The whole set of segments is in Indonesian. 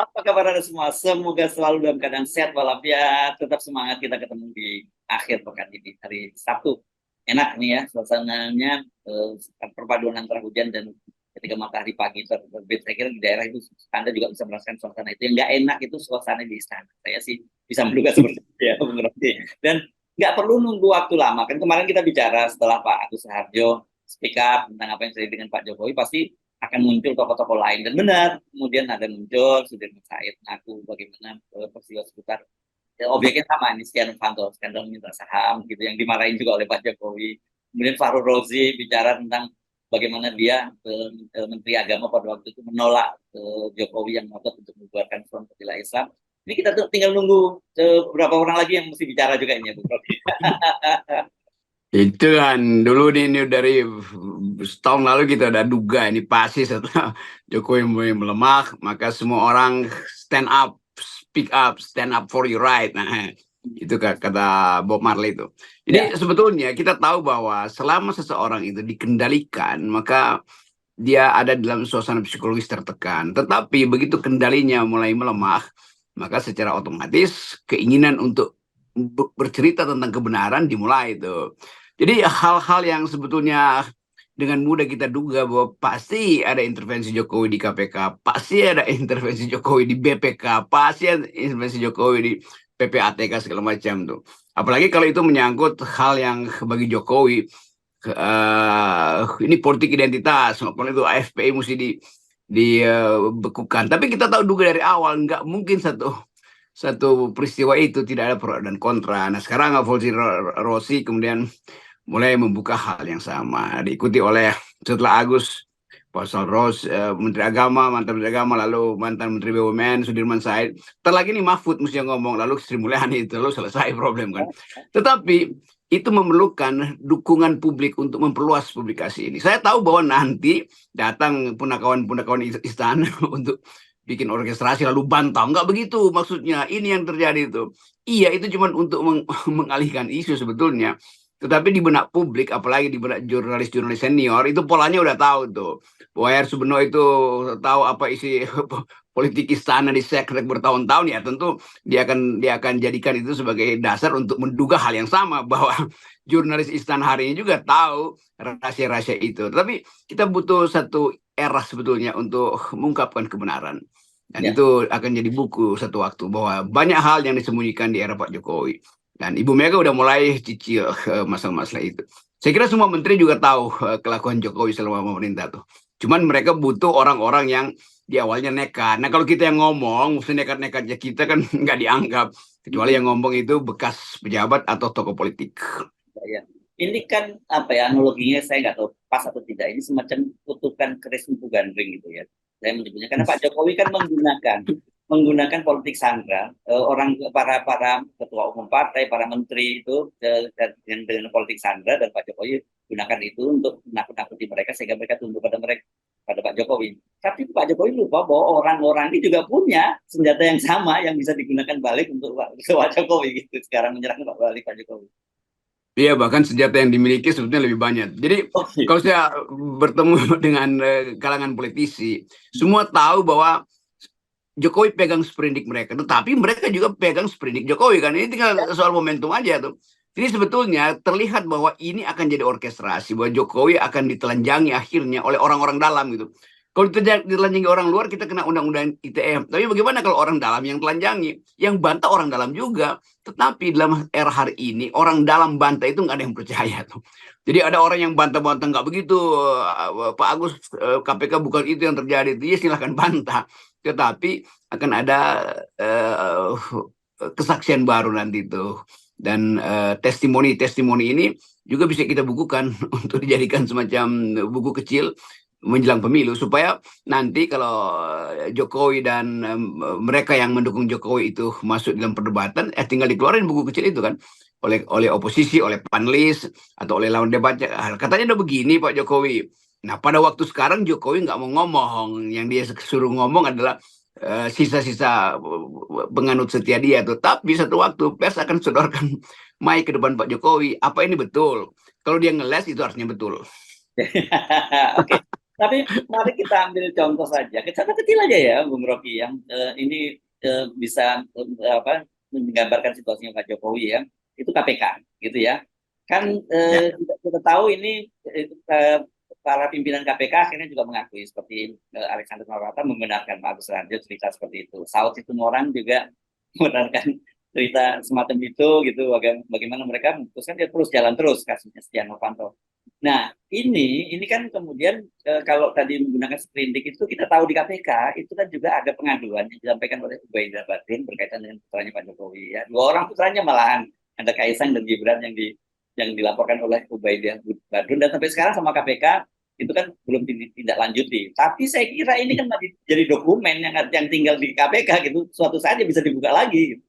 Apa kabar Anda semua? Semoga selalu dalam keadaan sehat walafiat. Tetap semangat, kita ketemu di akhir pekan ini, hari Sabtu. Enak nih ya suasananya, perpaduan antara hujan dan ketika matahari pagi terbit. Saya kira di daerah itu Anda juga bisa merasakan suasana itu. Yang nggak enak itu suasana di istana. Saya sih bisa menduga seperti itu ya, Bung Rocky. Dan nggak perlu nunggu waktu lama. Kan kemarin kita bicara setelah Pak Agus Raharjo speak up tentang apa yang terjadi dengan Pak Jokowi, pasti akan muncul tokoh-tokoh lain. Dan benar, kemudian ada muncul Sudirman Said ngaku bagaimana peristiwa seputar objeknya sama, ini Setia Novanto, skandal minta saham gitu yang dimarahin juga oleh Pak Jokowi. Kemudian Fahru Rozi bicara tentang bagaimana dia Menteri Agama pada waktu itu menolak Jokowi yang ngotot untuk membuarkan Front Pembela Islam. Ini kita tuh tinggal nunggu beberapa orang lagi yang mesti bicara juga ini ya, Bu Rocky. Itu kan dulu ini dari setahun lalu kita udah duga ini pasti setelah Jokowi mulai melemah, maka semua orang stand up, speak up, stand up for your right. Nah, itu kata Bob Marley itu. Jadi Ya, sebetulnya kita tahu bahwa selama seseorang itu dikendalikan, maka dia ada dalam suasana psikologis tertekan. Tetapi begitu kendalinya mulai melemah, maka secara otomatis keinginan untuk bercerita tentang kebenaran dimulai itu. Jadi hal-hal yang sebetulnya dengan mudah kita duga bahwa pasti ada intervensi Jokowi di KPK, pasti ada intervensi Jokowi di BPK, pasti ada intervensi Jokowi di PPATK segala macam tuh. Apalagi kalau itu menyangkut hal yang bagi Jokowi ini politik identitas, makanya itu AFPI mesti dibekukan. Tapi kita tahu duga dari awal nggak mungkin satu peristiwa itu tidak ada pro dan kontra. Nah sekarang Fauzi Rossi kemudian mulai membuka hal yang sama, diikuti oleh setelah Agus Pasal Ros, Menteri Agama, mantan Menteri Agama, lalu mantan Menteri BUMN, Sudirman Said. Terlagi nih Mahfud mesti ngomong, lalu Sri Mulyani itu, lalu selesai problem kan. Tetapi itu memerlukan dukungan publik untuk memperluas publikasi ini. Saya tahu bahwa nanti datang punakawan-punakawan istana untuk bikin orkestrasi lalu bantah. Enggak begitu maksudnya, ini yang terjadi itu. Iya, itu cuma untuk mengalihkan isu sebetulnya. Tetapi di benak publik, apalagi di benak jurnalis-jurnalis senior, itu polanya udah tahu tuh. Wayer Subeno itu tahu apa isi politik istana di sekret bertahun-tahun, ya tentu dia akan jadikan itu sebagai dasar untuk menduga hal yang sama bahwa jurnalis istana hari ini juga tahu rahasia-rahasia itu. Tapi kita butuh satu era sebetulnya untuk mengungkapkan kebenaran. Dan ya. itu akan jadi buku satu waktu bahwa banyak hal yang disembunyikan di era Pak Jokowi. Dan Ibu Mega udah mulai cicil masalah-masalah itu. Saya kira semua menteri juga tahu kelakuan Jokowi selama pemerintah tuh. Cuman mereka butuh orang-orang yang di awalnya nekat. Nah kalau kita yang ngomong, nekat-nekatnya kita kan nggak dianggap. Kecuali yang ngomong itu bekas pejabat atau tokoh politik. Ya. Ini kan apa ya analoginya, saya nggak tahu pas atau tidak. Ini semacam kutukan keris empu gandring gitu ya. Saya menyebutnya karena Pak Jokowi kan menggunakan politik sandra, orang para para ketua umum partai, para menteri itu dengan politik sandra, dan Pak Jokowi gunakan itu untuk menakut-nakuti mereka sehingga mereka tunduk pada mereka, pada Pak Jokowi. Tapi Pak Jokowi lupa bahwa orang-orang ini juga punya senjata yang sama yang bisa digunakan balik untuk Pak Jokowi gitu. Sekarang menyerang balik Pak Jokowi. Iya, bahkan senjata yang dimiliki sebetulnya lebih banyak. Jadi Oh, iya. kalau saya bertemu dengan kalangan politisi, semua tahu bahwa Jokowi pegang sprindik mereka, tetapi mereka juga pegang sprindik Jokowi kan. Ini tinggal soal momentum aja tuh. Jadi sebetulnya terlihat bahwa ini akan jadi orkestrasi, bahwa Jokowi akan ditelanjangi akhirnya oleh orang-orang dalam gitu. Kalau ditelanjangi orang luar, kita kena undang-undang ITE. Tapi bagaimana kalau orang dalam yang telanjangi? Yang bantah orang dalam juga. Tetapi dalam era hari ini, orang dalam bantah itu nggak ada yang percaya tuh. Jadi ada orang yang bantah-bantah, nggak begitu, Pak Agus, KPK bukan itu yang terjadi. Dia silahkan bantah. Tetapi akan ada uh, kesaksian baru nanti itu. Dan testimoni-testimoni ini juga bisa kita bukukan untuk dijadikan semacam buku kecil menjelang pemilu, supaya nanti kalau Jokowi dan mereka yang mendukung Jokowi itu masuk dalam perdebatan, tinggal dikeluarin buku kecil itu kan oleh oposisi, oleh panelis atau oleh lawan debatnya. Katanya udah begini Pak Jokowi. Nah pada waktu sekarang Jokowi nggak mau ngomong, yang dia suruh ngomong adalah sisa-sisa penganut setia dia tuh. Tapi satu waktu pers akan sodorkan mic ke depan Pak Jokowi. Apa ini betul? Kalau dia ngeles itu artinya betul. Oke. Tapi mari kita ambil contoh saja, contoh kecil aja ya, Bung Rocky, yang ini bisa apa menggambarkan situasinya Pak Jokowi ya, itu KPK, gitu ya. Kan Ya. kita tahu ini para pimpinan KPK akhirnya juga mengakui seperti Alexander Marwata membenarkan Pak Agus Raharjo cerita seperti itu. Saud Situmorang juga membenarkan cerita semacam itu gitu. Bagaimana mereka memutuskan dia terus jalan terus kasusnya Setia Novanto. Nah, ini kan kemudian kalau tadi menggunakan sprindik itu kita tahu di KPK itu kan juga ada pengaduan yang disampaikan oleh Ubaidah Badrun berkaitan dengan putranya Pak Jokowi ya. Dua orang putranya malahan ada Kaisang dan Gibran yang dilaporkan oleh Ubaidah Badrun dan sampai sekarang sama KPK itu kan belum tidak lanjuti. Tapi saya kira ini kan masih jadi dokumen yang tinggal di KPK gitu, suatu saat bisa dibuka lagi. Gitu.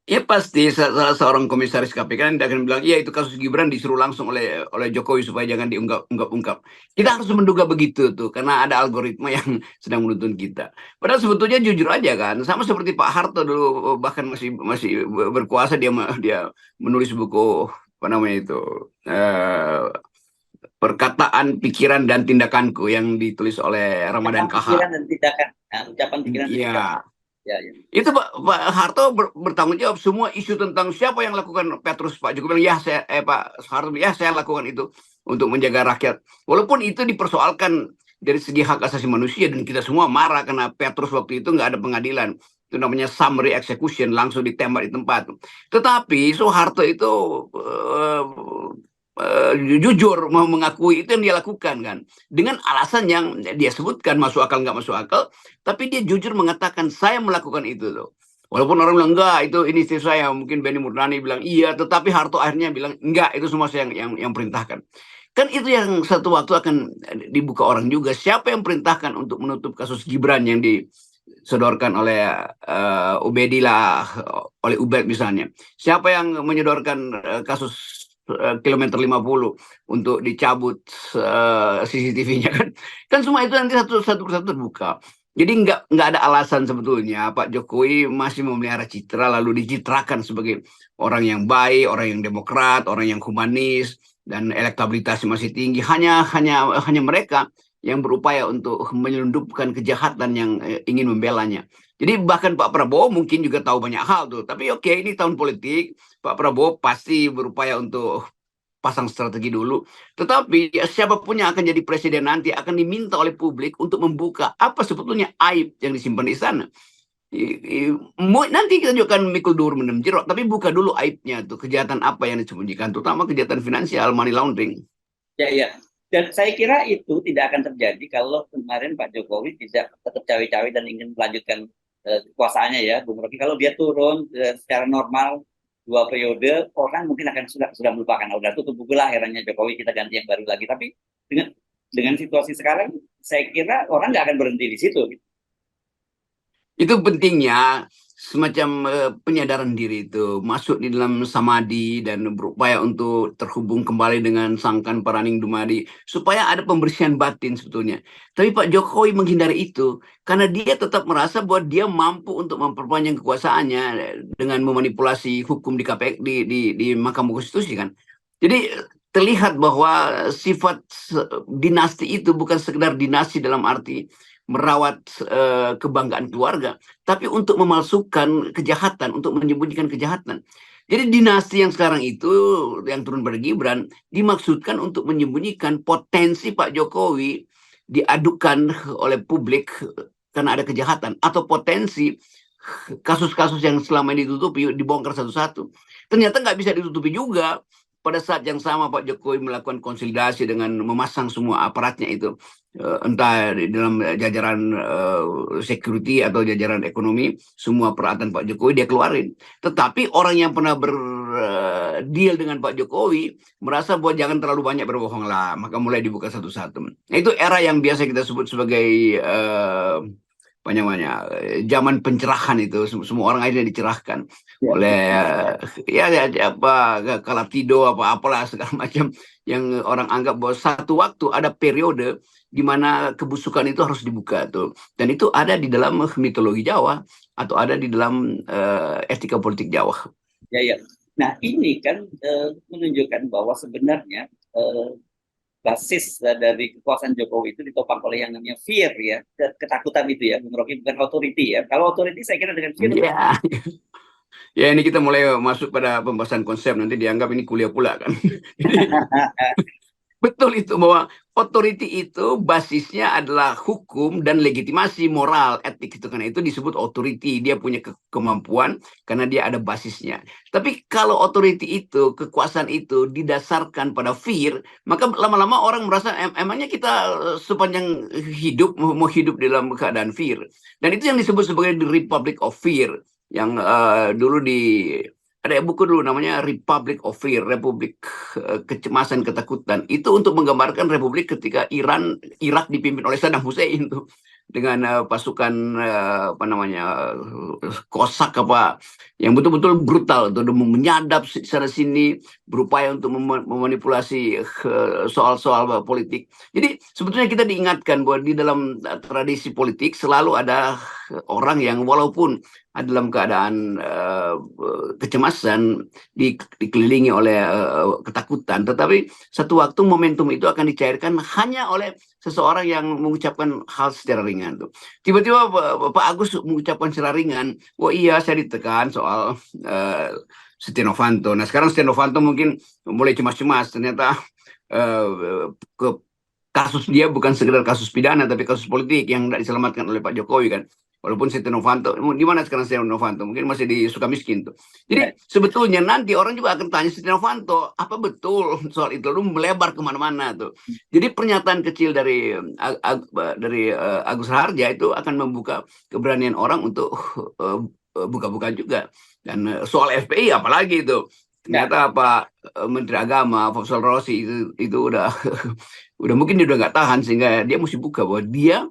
Ya pasti salah seorang komisaris KPK kan dia akan bilang, iya itu kasus Gibran disuruh langsung oleh Jokowi supaya jangan diungkap-ungkap. Kita harus menduga begitu tuh, karena ada algoritma yang sedang menuntun kita. Padahal sebetulnya jujur aja kan, sama seperti Pak Harto dulu, bahkan masih berkuasa dia menulis buku apa namanya itu, perkataan, pikiran dan tindakanku yang ditulis oleh Ramadan Ucapan KH. pikiran dan tindakan. Nah, ucapan pikiran dan tindakan. Iya. Ya, ya. Itu Pak Harto bertanggung jawab semua isu tentang siapa yang lakukan Petrus. Pak Jokowi bilang, ya Pak Harto, ya saya lakukan itu untuk menjaga rakyat. Walaupun itu dipersoalkan dari segi hak asasi manusia dan kita semua marah karena Petrus waktu itu nggak ada pengadilan. Itu namanya summary execution, langsung ditembak di tempat. Tetapi Soeharto itu jujur mau mengakui itu yang dia lakukan kan, dengan alasan yang dia sebutkan masuk akal nggak masuk akal, tapi dia jujur mengatakan saya melakukan itu loh. Walaupun orang bilang enggak itu ini istri saya, mungkin Benny Murdani bilang iya, tetapi Harto akhirnya bilang enggak itu semua saya yang perintahkan. Kan itu yang satu waktu akan dibuka orang juga, siapa yang perintahkan untuk menutup kasus Gibran yang disodorkan oleh Ubedillah, oleh Ubed misalnya. Siapa yang menyodorkan kasus kilometer 50 untuk dicabut CCTV-nya kan? Kan semua itu nanti satu persatu terbuka. Jadi nggak ada alasan sebetulnya Pak Jokowi masih memelihara citra lalu dicitrakan sebagai orang yang baik, orang yang demokrat, orang yang humanis dan elektabilitasnya masih tinggi. Hanya mereka yang berupaya untuk menyelundupkan kejahatan yang ingin membelanya. Jadi bahkan Pak Prabowo mungkin juga tahu banyak hal tuh. Tapi oke, ini tahun politik. Pak Prabowo pasti berupaya untuk pasang strategi dulu. Tetapi siapapun yang akan jadi presiden nanti akan diminta oleh publik untuk membuka apa sebetulnya aib yang disimpan di sana. Nanti kita juga akan mikul dur menem jeruk, tapi buka dulu aibnya tuh, kejahatan apa yang disembunyikan, terutama kejahatan finansial, money laundering. Ya, ya. Dan saya kira itu tidak akan terjadi kalau kemarin Pak Jokowi tidak tetap cawe-cawe dan ingin melanjutkan kekuasaannya ya, Bung Rocky. Kalau dia turun secara normal 2 periode, orang mungkin akan sudah melupakan. Udah tutup buku lah, eranya Jokowi kita ganti yang baru lagi. Tapi dengan situasi sekarang, saya kira orang nggak akan berhenti di situ. Itu pentingnya semacam penyadaran diri itu masuk di dalam samadhi dan berupaya untuk terhubung kembali dengan Sangkan Paraning Dumadi supaya ada pembersihan batin sebetulnya. Tapi Pak Jokowi menghindari itu karena dia tetap merasa bahwa dia mampu untuk memperpanjang kekuasaannya dengan memanipulasi hukum di KPK di Mahkamah Konstitusi kan. Jadi terlihat bahwa sifat dinasti itu bukan sekedar dinasti dalam arti merawat kebanggaan keluarga, tapi untuk memalsukan kejahatan, untuk menyembunyikan kejahatan. Jadi dinasti yang sekarang itu yang turun pada Gibran dimaksudkan untuk menyembunyikan potensi Pak Jokowi diadukan oleh publik karena ada kejahatan atau potensi kasus-kasus yang selama ini ditutupi dibongkar satu-satu. Ternyata nggak bisa ditutupi juga. Pada saat yang sama Pak Jokowi melakukan konsolidasi dengan memasang semua aparatnya itu, entah di dalam jajaran security atau jajaran ekonomi, semua peralatan Pak Jokowi dia keluarin. Tetapi orang yang pernah berdeal dengan Pak Jokowi merasa bahwa jangan terlalu banyak berbohong lah, maka mulai dibuka satu-satu. Nah, itu era yang biasa kita sebut sebagai apa namanya, zaman pencerahan itu, semua orang akhirnya dicerahkan oleh ya apa Kalatido apalah segala macam yang orang anggap bahwa satu waktu ada periode di mana kebusukan itu harus dibuka tuh, dan itu ada di dalam mitologi Jawa atau ada di dalam etika politik Jawa. Ya, ya. Nah, ini kan menunjukkan bahwa sebenarnya basis dari kekuasaan Jokowi itu ditopang oleh yang namanya fear ya, ketakutan itu ya, Bung Rocky, bukan authority ya. Kalau authority saya kira dengan fear. Ya, ya ini kita mulai masuk pada pembahasan konsep, nanti dianggap ini kuliah pula kan. Jadi betul itu bahwa authority itu basisnya adalah hukum dan legitimasi moral, etik itu, karena itu disebut authority. Dia punya kemampuan karena dia ada basisnya. Tapi kalau authority itu, kekuasaan itu didasarkan pada fear, maka lama-lama orang merasa emangnya kita sepanjang hidup mau hidup dalam keadaan fear. Dan itu yang disebut sebagai the Republic of Fear, yang dulu ada buku dulu namanya Republic of Fear, Republik Kecemasan Ketakutan. Itu untuk menggambarkan republik ketika Irak dipimpin oleh Saddam Hussein tuh, dengan pasukan apa namanya, kosak apa, yang betul-betul brutal tuh, menyadap sana sini, berupaya untuk memanipulasi soal-soal politik. Jadi sebetulnya kita diingatkan bahwa di dalam tradisi politik selalu ada orang yang walaupun dalam keadaan kecemasan, dikelilingi oleh ketakutan, tetapi satu waktu momentum itu akan dicairkan hanya oleh seseorang yang mengucapkan hal secara ringan tuh. Tiba-tiba Pak Agus mengucapkan secara ringan, "Oh iya, saya ditekan soal Setia Novanto." Nah sekarang Setia Novanto mungkin mulai cemas-cemas, ternyata ke kasus dia bukan sekedar kasus pidana tapi kasus politik yang tidak diselamatkan oleh Pak Jokowi kan. Walaupun Setia Novanto, di mana sekarang Setia Novanto? Mungkin masih di Sukamiskin tuh. Jadi sebetulnya nanti orang juga akan tanya Setia Novanto, apa betul soal itu? Lu melebar kemana-mana tuh. Jadi pernyataan kecil dari Agus Raharja itu akan membuka keberanian orang untuk buka-buka juga. Dan soal FPI apalagi itu. Ternyata Pak Menteri Agama Faisal Rossi itu udah mungkin dia udah nggak tahan, sehingga dia mesti buka bahwa dia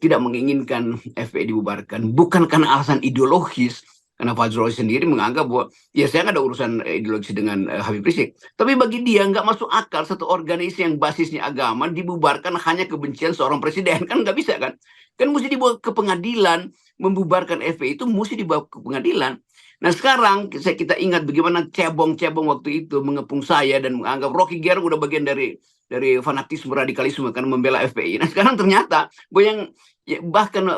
tidak menginginkan FPI dibubarkan, bukan karena alasan ideologis, karena Faisal Rossi sendiri menganggap bahwa ya saya nggak ada urusan ideologis dengan Habib Rizik, tapi bagi dia nggak masuk akal satu organisasi yang basisnya agama dibubarkan hanya kebencian seorang presiden, kan nggak bisa kan mesti dibawa ke pengadilan. Membubarkan FPI itu mesti dibawa ke pengadilan. Nah sekarang kita ingat bagaimana cebong-cebong waktu itu mengepung saya dan menganggap Rocky Gerung udah bagian dari fanatisme radikalisme karena membela FPI. Nah sekarang ternyata bahkan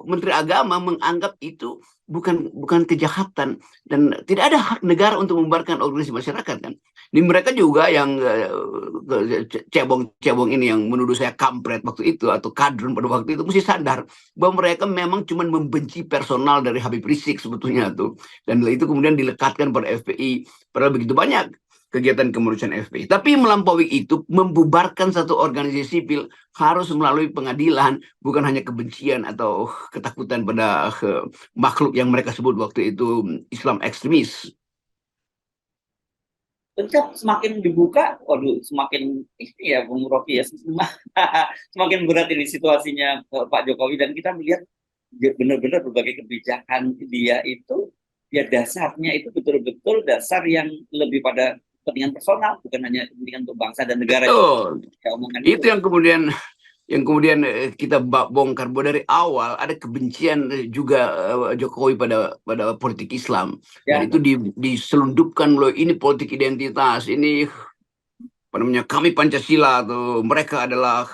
Menteri Agama menganggap itu bukan kejahatan dan tidak ada hak negara untuk membubarkan organisasi masyarakat kan. Ini mereka juga yang cebong-cebong ini yang menuduh saya kampret waktu itu atau kadrun pada waktu itu mesti sadar bahwa mereka memang cuma membenci personal dari Habib Rizik sebetulnya tuh, dan itu kemudian dilekatkan pada FPI, padahal begitu banyak kegiatan kemanusiaan FPI. Tapi melampaui itu, membubarkan satu organisasi sipil harus melalui pengadilan, bukan hanya kebencian atau ketakutan pada makhluk yang mereka sebut waktu itu Islam ekstremis. Tentu semakin dibuka, waduh, semakin ini ya Bung Rocky ya, semakin berat ini situasinya Pak Jokowi, dan kita melihat benar-benar berbagai kebijakan dia itu ya dasarnya itu betul-betul dasar yang lebih pada kepentingan personal, bukan hanya kepentingan untuk bangsa dan negara. Betul. Itu yang kemudian kita bongkar bahwa dari awal ada kebencian juga Jokowi pada politik Islam, dan itu diselundupkan loh, ini politik identitas, ini apa namanya, kami Pancasila tuh, mereka adalah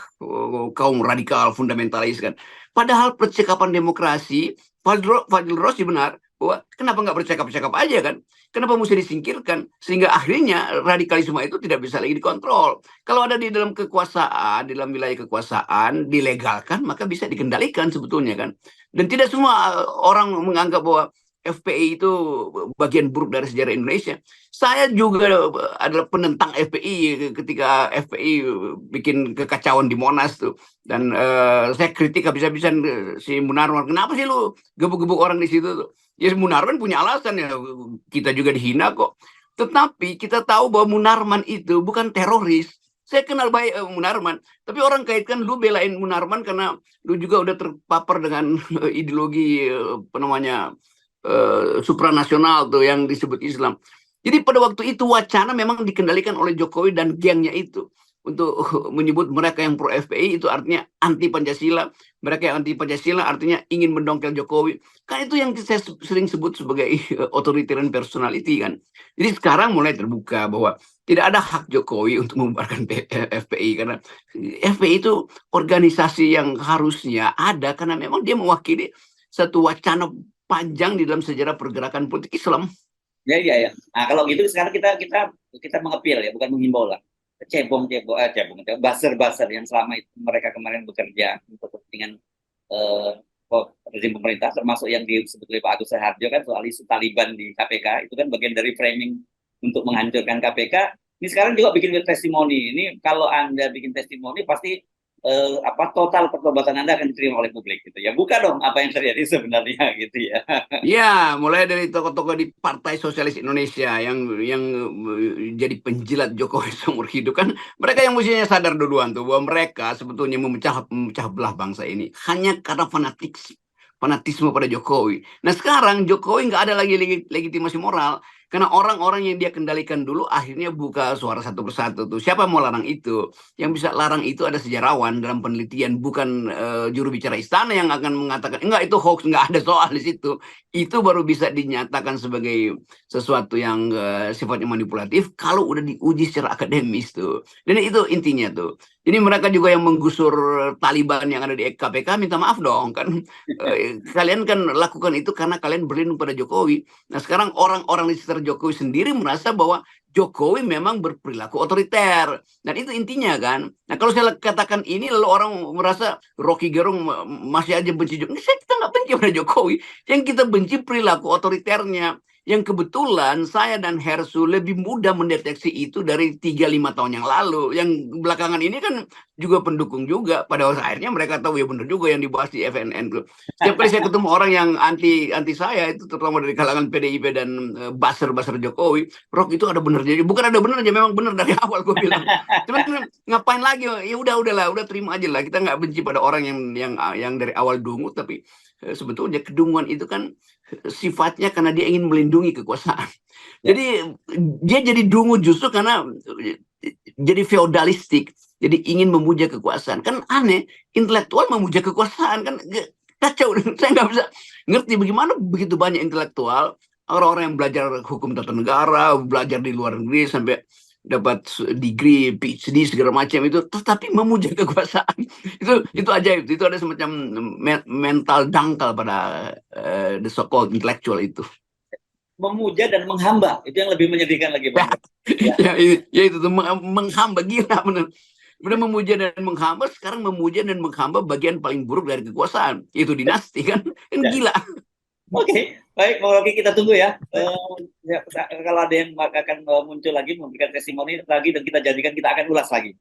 kaum radikal fundamentalis kan. Padahal percakapan demokrasi, Fadil Rossi benar bahwa kenapa nggak bercakap-cakap aja kan? Kenapa mesti disingkirkan? Sehingga akhirnya radikalisme itu tidak bisa lagi dikontrol. Kalau ada di dalam kekuasaan, di dalam wilayah kekuasaan, dilegalkan, maka bisa dikendalikan sebetulnya kan. Dan tidak semua orang menganggap bahwa FPI itu bagian buruk dari sejarah Indonesia. Saya juga adalah penentang FPI ketika FPI bikin kekacauan di Monas tuh. Dan saya kritik habis-habisan si Munarman. Kenapa sih lu gebuk-gebuk orang di situ tuh? Ya Munarman punya alasan ya, kita juga dihina kok. Tetapi kita tahu bahwa Munarman itu bukan teroris. Saya kenal baik Munarman, tapi orang kaitkan lu belain Munarman karena lu juga udah terpapar dengan ideologi apa namanya supranasional tuh yang disebut Islam. Jadi pada waktu itu wacana memang dikendalikan oleh Jokowi dan gengnya itu untuk menyebut mereka yang pro FPI itu artinya anti Pancasila, mereka yang anti Pancasila artinya ingin mendongkel Jokowi. Kan itu yang saya sering sebut sebagai authoritarian personality kan. Jadi sekarang mulai terbuka bahwa tidak ada hak Jokowi untuk membubarkan FPI, karena FPI itu organisasi yang harusnya ada karena memang dia mewakili satu wacana panjang di dalam sejarah pergerakan politik Islam. Ya, ya, ya. Nah, kalau gitu sekarang kita mengepil ya, bukan menghimbau lah. Buzzer-buzzer yang selama itu mereka kemarin bekerja untuk kepentingan rezim pemerintah, termasuk yang disebut oleh Pak Agus Raharjo kan soal isu Taliban di KPK, itu kan bagian dari framing untuk menghancurkan KPK. Ini sekarang juga bikin testimoni. Ini kalau Anda bikin testimoni pasti total pertobatan Anda akan diterima oleh publik gitu ya. Buka dong apa yang terjadi sebenarnya gitu ya. Ya, mulai dari tokoh-tokoh di Partai Sosialis Indonesia yang jadi penjilat Jokowi seumur hidup, kan mereka yang mestinya sadar duluan tuh bahwa mereka sebetulnya memecah belah bangsa ini hanya karena fanatisme pada Jokowi. Nah, sekarang Jokowi nggak ada lagi legitimasi moral karena orang-orang yang dia kendalikan dulu akhirnya buka suara satu persatu tuh. Siapa mau larang itu? Yang bisa larang itu ada sejarawan dalam penelitian, bukan juru bicara istana yang akan mengatakan enggak itu hoax, enggak ada soal di situ. Itu baru bisa dinyatakan sebagai sesuatu yang sifatnya manipulatif kalau udah diuji secara akademis tuh. Dan itu intinya tuh. Jadi mereka juga yang menggusur Taliban yang ada di KPK minta maaf dong kan. Kalian kan lakukan itu karena kalian berlindung pada Jokowi. Nah, sekarang orang-orang di sekitar Jokowi sendiri merasa bahwa Jokowi memang berperilaku otoriter. Dan itu intinya kan. Nah, kalau saya katakan ini lalu orang merasa Rocky Gerung masih aja benci Jokowi. Kita nggak benci pada Jokowi. Yang kita benci perilaku otoriternya. Yang kebetulan saya dan Hersu lebih mudah mendeteksi itu dari 3-5 tahun yang lalu. Yang belakangan ini kan juga pendukung juga. Pada akhirnya mereka tahu ya benar juga yang dibahas di FNN. Setiap kali saya ketemu orang yang anti saya, itu terutama dari kalangan PDIP dan buzzer Jokowi, Rock itu ada benernya. Bukan ada benernya, memang benar dari awal gue bilang. Cuman ngapain lagi? Ya udahlah, udah terima aja lah. Kita nggak benci pada orang yang dari awal dungu, tapi sebetulnya kedunguan itu kan sifatnya karena dia ingin melindungi kekuasaan. Jadi dia jadi dungu justru karena jadi feodalistik, jadi ingin memuja kekuasaan. Kan aneh, intelektual memuja kekuasaan kan kacau. Saya nggak bisa ngerti bagaimana begitu banyak intelektual, orang-orang yang belajar hukum tata negara, belajar di luar negeri sampai dapat degree, PhD segala macam itu, tetapi memuja kekuasaan. itu ajaib. Itu ada semacam mental dangkal pada the so-called intellectual itu. Memuja dan menghamba itu yang lebih menyedihkan lagi, Bang. Ya itu tuh menghamba, gila bener. Udah memuja dan menghamba, sekarang memuja dan menghamba bagian paling buruk dari kekuasaan, itu dinasti kan gila. Oke, baik, Bang Rocky, kita tunggu ya. Kalau ada yang akan muncul lagi memberikan testimoni lagi dan kita jadikan, kita akan ulas lagi.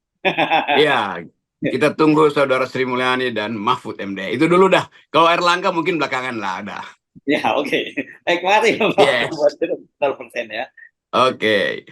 Ya, kita tunggu saudara Sri Mulyani dan Mahfud MD. Itu dulu dah. Kalau Erlangga mungkin belakangan lah ada. Ya, oke. Baik, makasih Bang. Yes. Buat 0% ya. Oke.